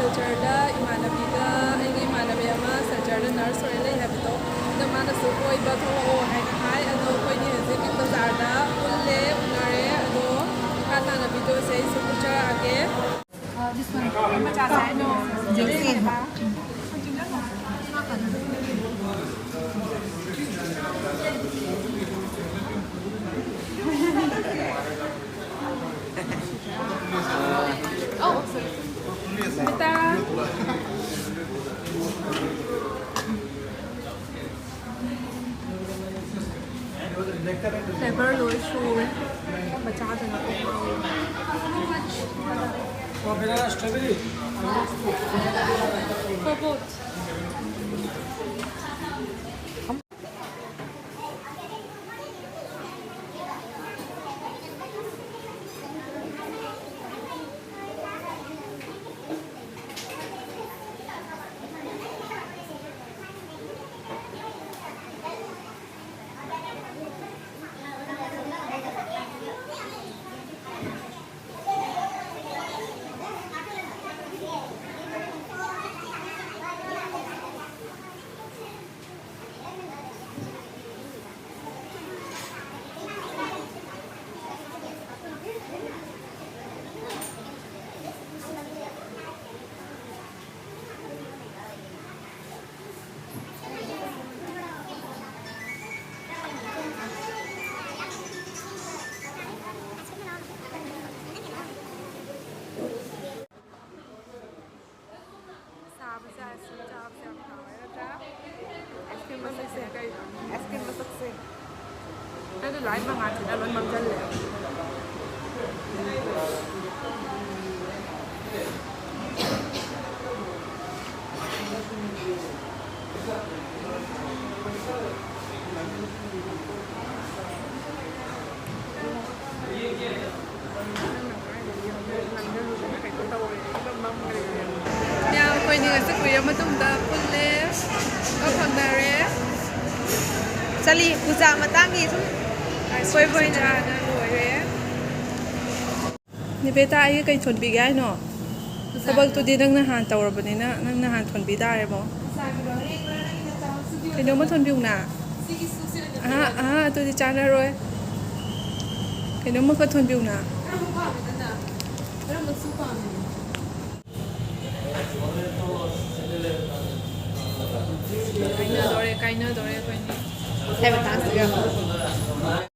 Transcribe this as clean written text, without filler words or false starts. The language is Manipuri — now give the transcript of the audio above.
ꯁꯤꯜꯆꯔꯗ ꯏꯃꯥꯟꯅꯕꯤꯒ ꯑꯩꯒꯤ ꯏꯃꯥꯟꯅꯕꯤ ꯑꯃ ꯁꯤꯜꯆꯔꯗ ꯅꯔꯁ ꯑꯣꯏꯅ ꯂꯩ ꯍꯥꯏꯕꯗꯣ ꯑꯗꯣ ꯃꯥꯅꯁꯨ ꯀꯣꯏꯕ ꯊꯣꯛꯂꯛꯑꯣ ꯍꯥꯏꯅ ꯍꯥꯏ ꯑꯗꯣ ꯑꯩꯈꯣꯏꯗꯤ ꯍꯧꯖꯤꯛ ꯕꯤꯛ ꯕꯖꯥꯔꯗ ꯄꯨꯜꯂꯦ ꯎꯅꯔꯦ ꯑꯗꯣ ꯃꯈꯥ ꯇꯥꯅ ꯚꯤꯗꯤꯑꯣꯁꯦ ꯑꯩꯁꯨ ꯄꯨꯖꯔꯛꯑꯒꯦ ꯃꯆꯥ ꯆꯥꯏꯅꯣ Flavor lối suối mà cha thì nó cũng màu banana strawberry for both. Cái loại mà ngài thì đã lên bằng chân liệu quay như sức khỏe mà chúng ta phun lên có phần nào đấy Sali uza matangi quay quay ra rồi đấyนี่เบต้าไอ้ไก่ชนปีกไอ้เนาะถ้าเบิกตัวดีนั่งนาหารเต่าระเบิดนี่นะนั่งนาหารชนปีได้เลยมั้งไอ้เดี๋ยวมาชนปีกหนาตัวดีจานอะไรไอ้เดี๋ยวมาก็ชนปีกหนาไก่เนื้อดอเรไก่เนื้อดอเรตัวนี้ Have a dance together.